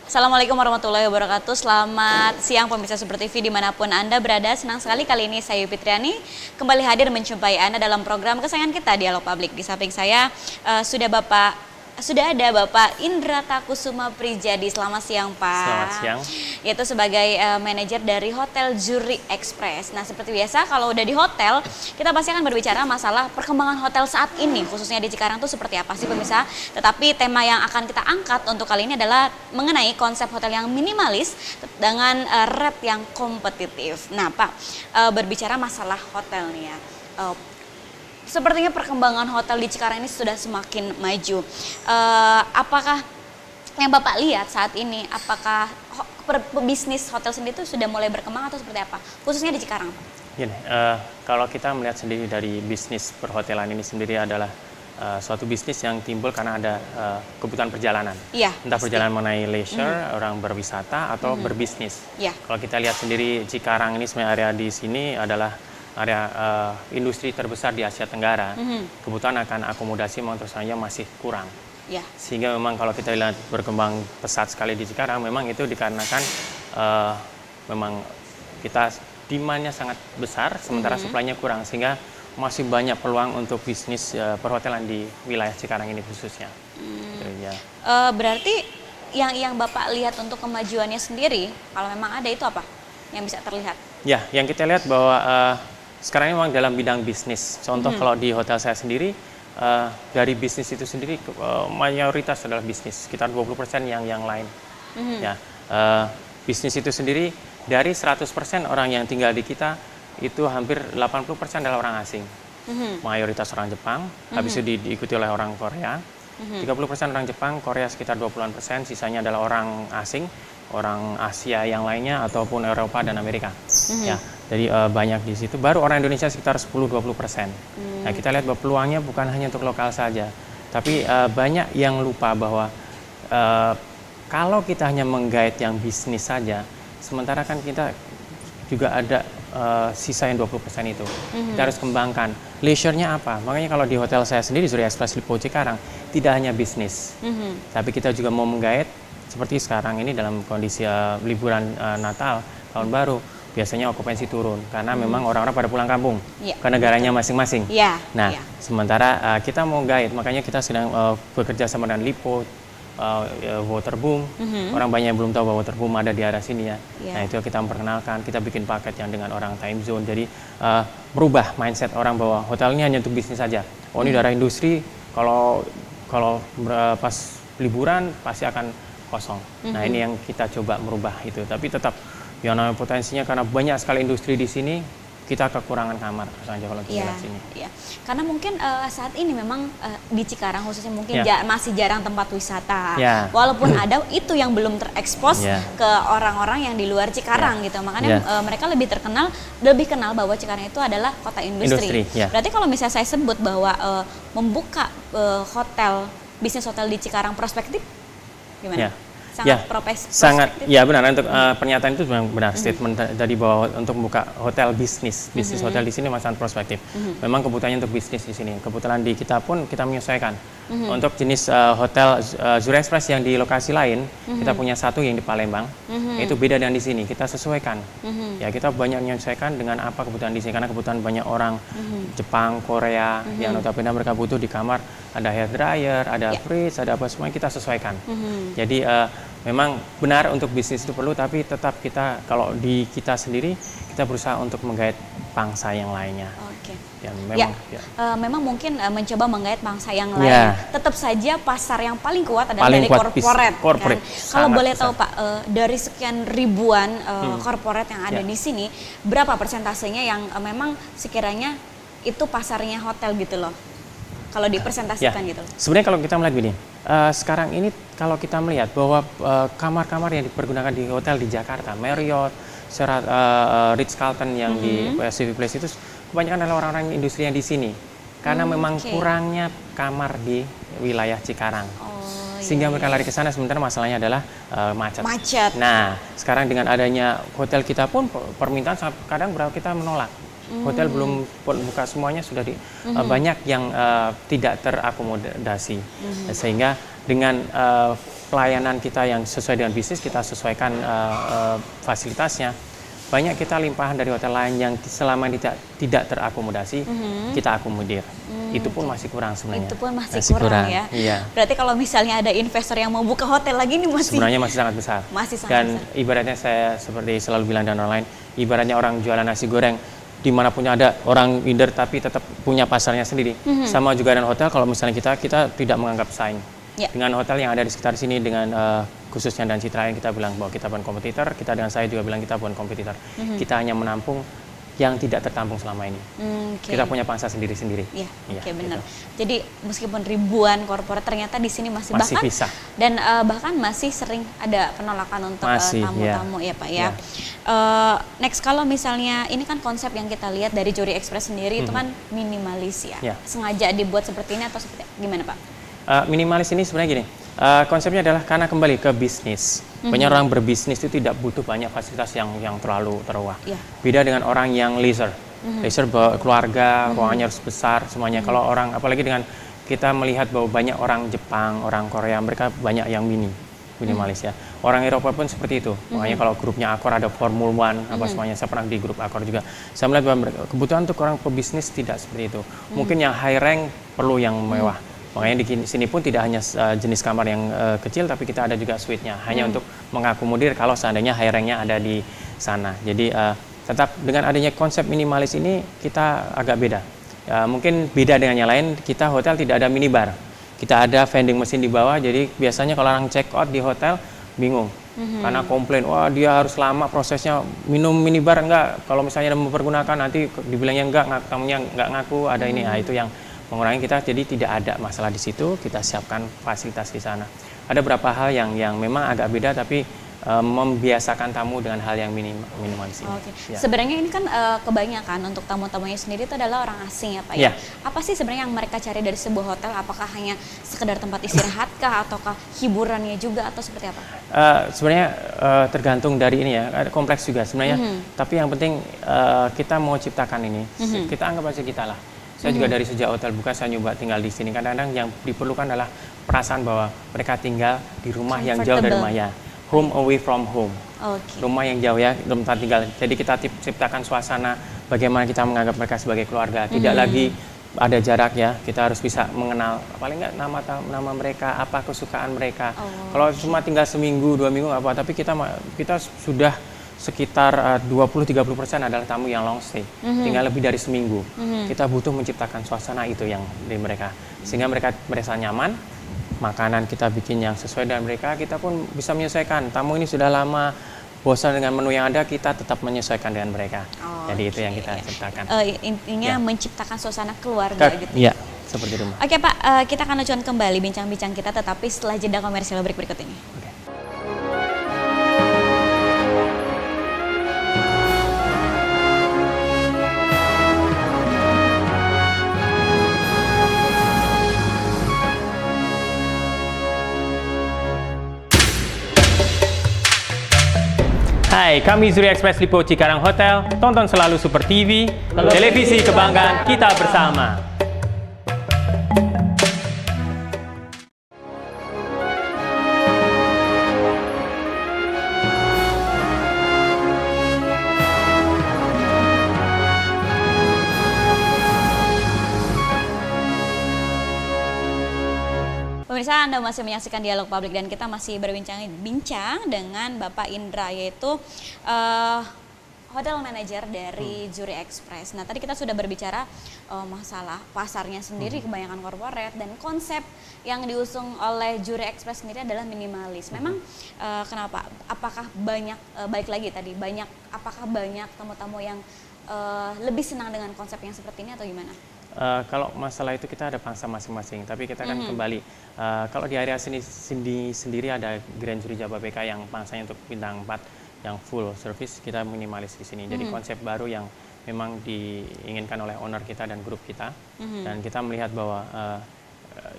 Assalamualaikum warahmatullahi wabarakatuh. Selamat siang pemirsa Super TV dimanapun Anda berada. Senang sekali kali ini saya Yupi Triani kembali hadir menjumpai Anda dalam program kesayangan kita Dialog Publik. Di samping saya sudah ada Bapak Indra Takusuma Prijadi. Selamat siang Pak. Selamat siang. Yaitu sebagai manajer dari Hotel Zuri Express. Nah seperti biasa kalau udah di hotel kita pasti akan berbicara masalah perkembangan hotel saat ini khususnya di Cikarang tuh seperti apa sih pemirsa. Tetapi tema yang akan kita angkat untuk kali ini adalah mengenai konsep hotel yang minimalis dengan rate yang kompetitif. Nah Pak, berbicara masalah hotel nih ya. Sepertinya perkembangan hotel di Cikarang ini sudah semakin maju. Apakah yang Bapak lihat saat ini, apakah bisnis hotel sendiri itu sudah mulai berkembang atau seperti apa? Khususnya di Cikarang. Gini, kalau kita melihat sendiri dari bisnis perhotelan ini sendiri adalah suatu bisnis yang timbul karena ada kebutuhan perjalanan. Iya, entah perjalanan mengenai leisure, orang berwisata atau berbisnis. Iya. Kalau kita lihat sendiri Cikarang ini sebenarnya area di sini adalah area industri terbesar di Asia Tenggara. Kebutuhan akan akomodasi memang terus saja masih kurang. Ya. Sehingga memang kalau kita lihat berkembang pesat sekali di Cikarang, memang itu dikarenakan memang kita demand-nya sangat besar, sementara supply-nya kurang, sehingga masih banyak peluang untuk bisnis perhotelan di wilayah Cikarang ini khususnya. Gitu, ya. Berarti yang Bapak lihat untuk kemajuannya sendiri, kalau memang ada itu apa yang bisa terlihat? Ya, yang kita lihat bahwa sekarang ini memang dalam bidang bisnis. Contoh kalau di hotel saya sendiri, dari bisnis itu sendiri mayoritas adalah bisnis, sekitar 20% yang lain. Ya, bisnis itu sendiri dari 100% orang yang tinggal di kita itu hampir 80% adalah orang asing. Mayoritas orang Jepang, habis itu diikuti oleh orang Korea. 30% orang Jepang, Korea sekitar 20%, sisanya adalah orang asing, orang Asia yang lainnya ataupun Eropa dan Amerika. Ya, jadi banyak di situ. Baru orang Indonesia sekitar 10-20%. Nah, kita lihat bahwa peluangnya bukan hanya untuk lokal saja, tapi banyak yang lupa bahwa kalau kita hanya menggait yang bisnis saja, sementara kan kita juga ada sisa yang 20% itu. Kita harus kembangkan. Leisure-nya apa? Makanya kalau di hotel saya sendiri, Zuri Express Lipo Cikarang, tidak hanya bisnis. Tapi kita juga mau menggait, seperti sekarang ini dalam kondisi liburan Natal, Tahun Baru, biasanya okupansi turun. Karena memang orang-orang pada pulang kampung ke negaranya masing-masing. Nah, sementara kita mau guide, makanya kita sedang bekerja sama dengan Lipo, Waterboom. Orang banyak yang belum tahu bahwa Waterboom ada di arah sini ya. Nah, itu kita memperkenalkan, kita bikin paket yang dengan orang time zone. Jadi merubah mindset orang bahwa hotel ini hanya untuk bisnis saja. Oh, ini daerah industri, kalau pas liburan pasti akan kosong. Nah, ini yang kita coba merubah itu. Tapi tetap yang namanya potensinya karena banyak sekali industri di sini, kita kekurangan kamar saja kalau kita lihat sini. Iya. Karena mungkin saat ini memang di Cikarang khususnya mungkin masih jarang tempat wisata. Walaupun ada, itu yang belum terekspos ke orang-orang yang di luar Cikarang gitu. Makanya mereka lebih kenal bahwa Cikarang itu adalah kota industri. Berarti kalau misalnya saya sebut bahwa membuka bisnis hotel di Cikarang prospektif, gimana? Sangat benar, untuk pernyataan itu memang benar, statement tadi bahwa untuk membuka hotel bisnis hotel di sini masih sangat prospektif. Memang kebutuhannya untuk bisnis di sini. Kebetulan di kita pun kita menyesuaikan. Untuk jenis hotel Zuri Express yang di lokasi lain, kita punya satu yang di Palembang, itu beda dengan di sini. Kita sesuaikan. Ya, kita banyak menyesuaikan dengan apa kebutuhan di sini, karena kebutuhan banyak orang Jepang, Korea yang notabene mereka butuh di kamar ada hair dryer, ada fridge, ada apa, semua kita sesuaikan. Jadi memang benar untuk bisnis itu perlu, tapi tetap kita kalau di kita sendiri kita berusaha untuk menggait pangsa yang lainnya. Memang mungkin mencoba menggait pangsa yang lain. Tetap saja pasar yang paling kuat adalah dari corporate. Kan? Kalau boleh tahu Pak, dari sekian ribuan corporate yang ada di sini, berapa persentasenya yang memang sekiranya itu pasarnya hotel gitu loh? Kalau dipresentasikan gitu. Sebenarnya kalau kita melihat gini, sekarang ini kalau kita melihat bahwa kamar-kamar yang dipergunakan di hotel di Jakarta, Marriott, Ritz-Carlton yang di Pacific Place itu kebanyakan adalah orang-orang industri yang di sini. Karena memang kurangnya kamar di wilayah Cikarang. Sehingga mereka lari ke sana, sementara masalahnya adalah macet. Nah, sekarang dengan adanya hotel kita pun permintaan kadang berapa kita menolak. Hotel belum buka semuanya, sudah banyak yang tidak terakomodasi. Sehingga dengan pelayanan kita yang sesuai dengan bisnis, kita sesuaikan fasilitasnya. Banyak kita limpahan dari hotel lain yang selama ini tidak terakomodasi, kita akomodir. Itu pun masih kurang sebenarnya. Itu pun masih kurang ya. Iya. Berarti kalau misalnya ada investor yang mau buka hotel lagi ini sebenarnya masih sangat besar. Masih sangat Dan besar. ibaratnya saya seperti selalu bilang dan orang lain, ibaratnya orang jualan nasi goreng, dimanapun ada orang minder tapi tetap punya pasarnya sendiri. Sama juga dengan hotel, kalau misalnya kita tidak menganggap saing. Ya. Dengan hotel yang ada di sekitar sini, dengan khususnya dan Citra yang kita bilang bahwa kita bukan kompetitor, kita dengan saya juga bilang kita bukan kompetitor. Kita hanya menampung yang tidak tertampung selama ini. Kita punya pangsa sendiri-sendiri. Iya, oke, benar. Gitu. Jadi meskipun ribuan korporat ternyata di sini masih bahkan bisa. Dan bahkan masih sering ada penolakan untuk tamu-tamu ya Pak ya. Next, kalau misalnya ini kan konsep yang kita lihat dari Juri Express sendiri itu kan minimalis ya. Sengaja dibuat seperti ini atau seperti gimana Pak? Minimalis ini sebenarnya gini, konsepnya adalah karena kembali ke bisnis. Banyak orang berbisnis itu tidak butuh banyak fasilitas yang terlalu terwah. Beda dengan orang yang leisure. Leisure bawa keluarga, ruangannya harus besar semuanya. Kalau orang, apalagi dengan kita melihat bahwa banyak orang Jepang, orang Korea, mereka banyak yang minimalis ya. Orang Eropa pun seperti itu. Makanya kalau grupnya Accor ada Formula One, apa semuanya. Saya pernah di grup Accor juga. Saya melihat bahwa kebutuhan untuk orang pebisnis tidak seperti itu. Mungkin yang high rank perlu yang mewah. Makanya di sini pun tidak hanya jenis kamar yang kecil, tapi kita ada juga suite-nya. Hanya untuk mengakomodir kalau seandainya high rank-nya ada di sana. Jadi tetap dengan adanya konsep minimalis ini kita agak beda. Mungkin beda dengan yang lain, kita hotel tidak ada minibar. Kita ada vending mesin di bawah, jadi biasanya kalau orang check out di hotel bingung. Karena komplain, wah dia harus lama prosesnya, minum minibar enggak. Kalau misalnya mempergunakan nanti dibilangnya enggak, tamunya enggak ngaku, ada ini. Nah, itu yang mengurangi kita, jadi tidak ada masalah di situ, kita siapkan fasilitas di sana. Ada beberapa hal yang memang agak beda, tapi membiasakan tamu dengan hal yang minimalis. Ya. Sebenarnya ini kan kebanyakan untuk tamu-tamunya sendiri itu adalah orang asing ya Pak ya. Apa sih sebenarnya yang mereka cari dari sebuah hotel? Apakah hanya sekedar tempat istirahat kah, ataukah hiburannya juga, atau seperti apa? Sebenarnya tergantung dari ini ya, ada kompleks juga sebenarnya. Tapi yang penting kita mau ciptakan ini, kita anggap aja kita lah. Saya juga dari sejak hotel buka, saya nyoba tinggal di sini. Kadang-kadang yang diperlukan adalah perasaan bahwa mereka tinggal di rumah yang jauh dari rumahnya. Home away from home. Rumah yang jauh ya, tempat tinggal. Jadi kita ciptakan suasana bagaimana kita menganggap mereka sebagai keluarga. Tidak lagi ada jarak ya, kita harus bisa mengenal paling nggak nama mereka, apa kesukaan mereka. Kalau cuma tinggal seminggu, 2 minggu apa, tapi kita sudah sekitar 20-30% adalah tamu yang long stay, tinggal lebih dari seminggu. Kita butuh menciptakan suasana itu yang dari mereka, sehingga mereka merasa nyaman. Makanan kita bikin yang sesuai dengan mereka, kita pun bisa menyesuaikan. Tamu ini sudah lama bosan dengan menu yang ada, kita tetap menyesuaikan dengan mereka. Jadi itu yang kita ciptakan. Intinya menciptakan suasana keluarga gitu. Iya, seperti rumah. Oke Pak, kita akan lanjutkan kembali bincang-bincang kita, tetapi setelah jeda komersial berikut ini. Hai, kami Juri Express Lipo Cikarang Hotel. Tonton selalu Super TV, televisi kebanggaan kita bersama. Pemirsa, Anda masih menyaksikan Dialog Publik dan kita masih berbincang dengan Bapak Indra, yaitu hotel manager dari Juri Express. Nah, tadi kita sudah berbicara masalah pasarnya sendiri, kebanyakan korporat, dan konsep yang diusung oleh Juri Express sendiri adalah minimalis. Memang kenapa? Apakah banyak, balik lagi tadi, apakah banyak tamu-tamu yang lebih senang dengan konsep yang seperti ini atau gimana? Kalau masalah itu kita ada pangsa masing-masing, tapi kita akan kembali. Kalau di area sini sendiri ada Grand Juri Jababeka yang pangsanya untuk bintang 4 yang full service, kita minimalis di sini. Jadi konsep baru yang memang diinginkan oleh owner kita dan grup kita, dan kita melihat bahwa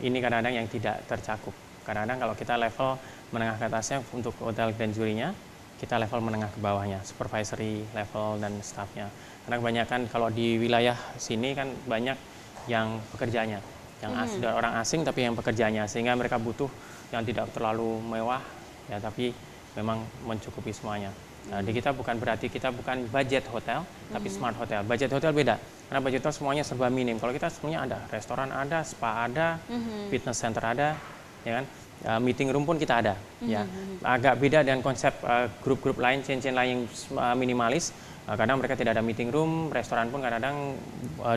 ini kadang-kadang yang tidak tercakup. Kadang-kadang kalau kita level menengah ke atasnya untuk hotel Grand Jurinya, kita level menengah ke bawahnya, supervisory level dan staffnya. Karena kebanyakan kalau di wilayah sini kan banyak yang pekerjanya, yang orang asing tapi yang pekerjanya, sehingga mereka butuh yang tidak terlalu mewah, ya tapi memang mencukupi semuanya. Nah, di kita bukan berarti kita bukan budget hotel, tapi smart hotel. Budget hotel beda, karena budget hotel semuanya serba minim. Kalau kita semuanya ada, restoran ada, spa ada, fitness center ada, ya kan? Meeting room pun kita ada, ya. Agak beda dengan konsep grup-grup lain, chain-chain lain yang minimalis. Kadang mereka tidak ada meeting room, restoran pun kadang-kadang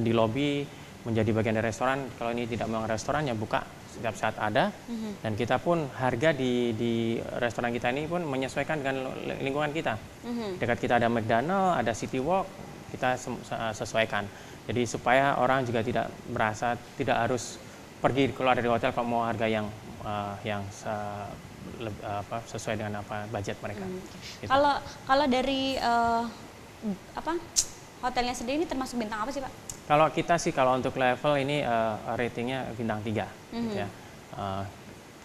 di lobby menjadi bagian dari restoran. Kalau ini tidak memang restoran, ya buka setiap saat ada. Dan kita pun harga di restoran kita ini pun menyesuaikan dengan lingkungan kita. Dekat kita ada McDonald, ada City Walk, kita sesuaikan. Jadi supaya orang juga tidak merasa tidak harus pergi keluar dari hotel kalau mau harga yang sesuai dengan budget mereka. Gitu. Kalau dari hotelnya sendiri ini termasuk bintang apa sih, Pak? Kalau kita sih kalau untuk level ini ratingnya bintang 3 gitu ya.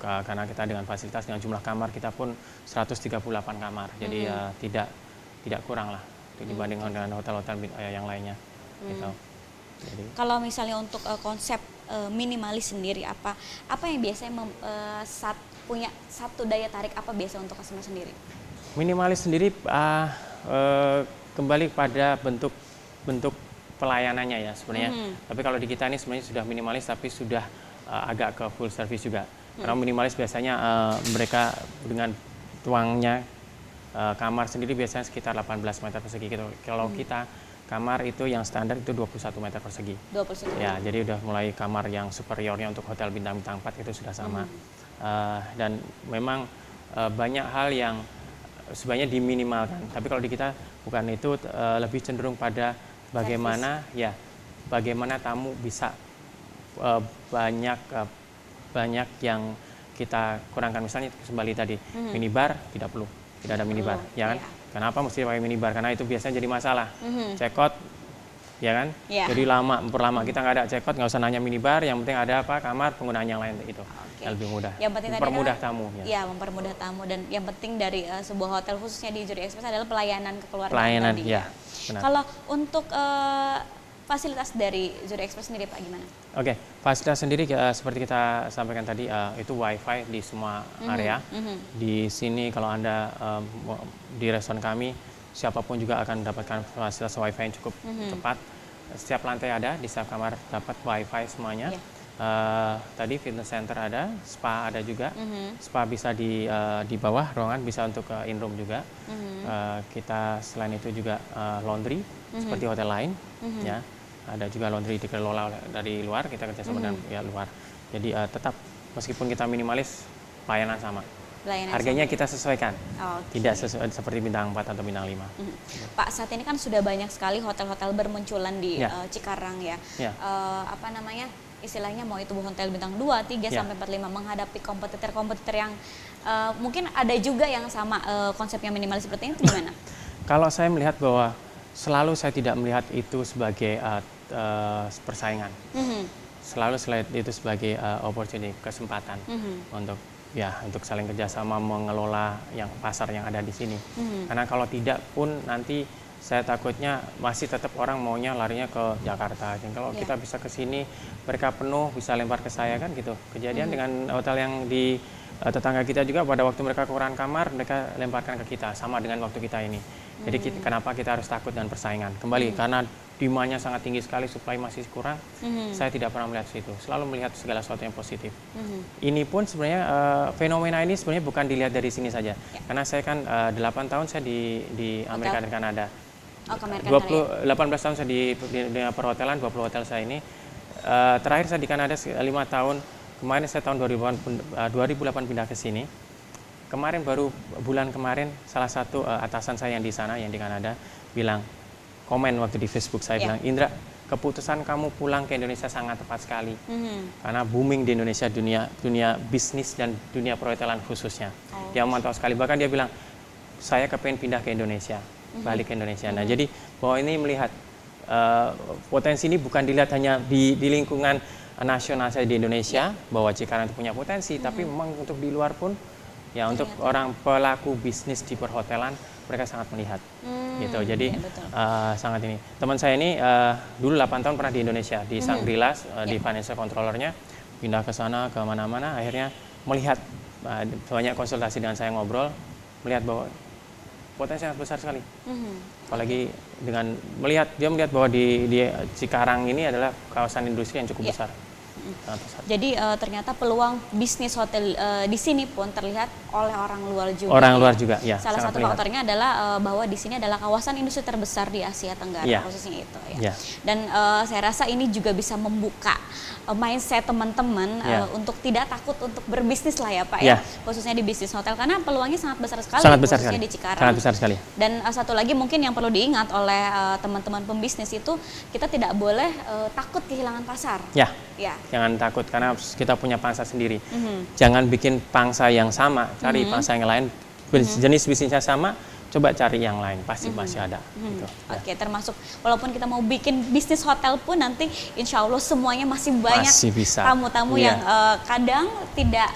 Karena kita dengan fasilitas dengan jumlah kamar kita pun 138 kamar. Jadi tidak kurang lah dibandingkan dengan hotel-hotel yang lainnya gitu. Jadi, kalau misalnya untuk konsep minimalis sendiri apa yang biasanya punya satu daya tarik apa biasa untuk customer sendiri? Minimalis sendiri kembali pada bentuk pelayanannya ya sebenarnya. Tapi kalau di kita ini sebenarnya sudah minimalis tapi sudah agak ke full service juga. Karena minimalis biasanya mereka dengan tuangnya kamar sendiri biasanya sekitar 18 meter persegi gitu. Kalau kita kamar itu yang standar itu 21 meter persegi. 21. Ya, jadi udah mulai kamar yang superiornya untuk hotel bintang-bintang 4 itu sudah sama. Dan memang banyak hal yang sebenarnya diminimalkan. Tapi kalau di kita bukan itu, lebih cenderung pada bagaimana tamu bisa banyak yang kita kurangkan. Misalnya kembali tadi minibar tidak perlu, tidak ada minibar, ya kan? Kenapa mesti pakai minibar? Karena itu biasanya jadi masalah. Check-out, ya kan? Jadi memperlama. Kita nggak ada check-out, nggak usah nanya minibar. Yang penting ada kamar penggunaan yang lain itu. Yang lebih mudah. Yang penting mempermudah tamu. Ya, mempermudah tamu. Dan yang penting dari sebuah hotel khususnya di Zuri Express adalah pelayanan kekeluargaan. Pelayanan, tadi, ya. Benar. Kalau untuk fasilitas dari Zuri Express sendiri, Pak, gimana? Oke, fasilitas sendiri seperti kita sampaikan tadi, itu WiFi di semua area. Di sini kalau Anda di restoran kami, siapapun juga akan mendapatkan fasilitas WiFi yang cukup cepat. Setiap lantai ada, di setiap kamar dapat WiFi semuanya. Tadi fitness center ada, spa ada juga. Spa bisa di bawah ruangan, bisa untuk in-room juga. Kita selain itu juga laundry, seperti hotel lain. Ya. Ada juga laundry dikelola dari luar, kita kerjasama dengan luar. Jadi tetap meskipun kita minimalis, pelayanan sama. Harganya kita sesuaikan, tidak sesuai seperti bintang 4 atau bintang 5. Pak, saat ini kan sudah banyak sekali hotel-hotel bermunculan di Cikarang ya. Istilahnya mau itu hotel bintang 2, 3, sampai 4, 5 menghadapi kompetitor-kompetitor yang mungkin ada juga yang sama konsepnya minimalis seperti ini, gimana? Kalau saya melihat bahwa selalu saya tidak melihat itu sebagai persaingan. Selalu itu sebagai opportunity, kesempatan untuk saling kerjasama mengelola yang pasar yang ada di sini. Karena kalau tidak pun nanti saya takutnya masih tetap orang maunya larinya ke Jakarta. Dan kalau kita bisa ke sini, mereka penuh bisa lempar ke saya kan gitu. Kejadian dengan hotel yang di tetangga kita juga pada waktu mereka kekurangan kamar, mereka lemparkan ke kita sama dengan waktu kita ini. Jadi kenapa kita harus takut dengan persaingan? Kembali karena demand-nya sangat tinggi sekali, supply masih kurang. Saya tidak pernah melihat situ. Selalu melihat segala sesuatu yang positif. Ini pun sebenarnya fenomena ini sebenarnya bukan dilihat dari sini saja. Karena saya kan 8 tahun saya di Amerika dan Kanada. 18 tahun saya di dunia perhotelan, 20 hotel saya ini. Terakhir saya di Kanada 5 tahun. Kemarin saya tahun 2008 pindah ke sini. Kemarin baru bulan kemarin salah satu atasan saya yang di sana, yang di Kanada, bilang, komen waktu di Facebook saya bilang, Indra, keputusan kamu pulang ke Indonesia sangat tepat sekali. Karena booming di Indonesia dunia bisnis dan dunia perhotelan khususnya. Dia memantau sekali, bahkan dia bilang, saya kepengen pindah ke Indonesia, balik ke Indonesia. Nah, jadi bahwa ini melihat potensi ini bukan dilihat hanya di lingkungan nasional saya di Indonesia, bahwa Cikarang itu punya potensi, tapi memang untuk di luar pun, ya untuk orang pelaku bisnis di perhotelan, mereka sangat melihat. Gitu. Jadi sangat ini. Teman saya ini dulu 8 tahun pernah di Indonesia, di Shangri-La, di financial controllernya, pindah ke sana, ke mana-mana, akhirnya melihat banyak konsultasi dengan saya, ngobrol, melihat bahwa potensi sangat besar sekali. Apalagi dengan dia melihat bahwa di Cikarang ini adalah kawasan industri yang cukup besar. Sangat besar. Jadi ternyata peluang bisnis hotel di sini pun terlihat oleh orang luar juga. Orang luar juga, ya. Salah satu terlihat. faktornya adalah bahwa di sini adalah kawasan industri terbesar di Asia Tenggara, khususnya itu. Ya. Dan saya rasa ini juga bisa membuka mindset teman-teman untuk tidak takut untuk berbisnis lah ya Pak ya, khususnya di bisnis hotel karena peluangnya sangat besar sekali, khususnya di Cikarang. Sangat besar sekali. Dan satu lagi mungkin yang perlu diingat oleh teman-teman pembisnis itu kita tidak boleh takut kehilangan pasar. Ya. Jangan takut karena kita punya pangsa sendiri. Jangan bikin pangsa yang sama, cari pangsa yang lain. Jenis bisnisnya sama, coba cari yang lain, pasti masih ada. Gitu. Oke, termasuk walaupun kita mau bikin bisnis hotel pun nanti insya Allah semuanya masih banyak tamu-tamu yang kadang tidak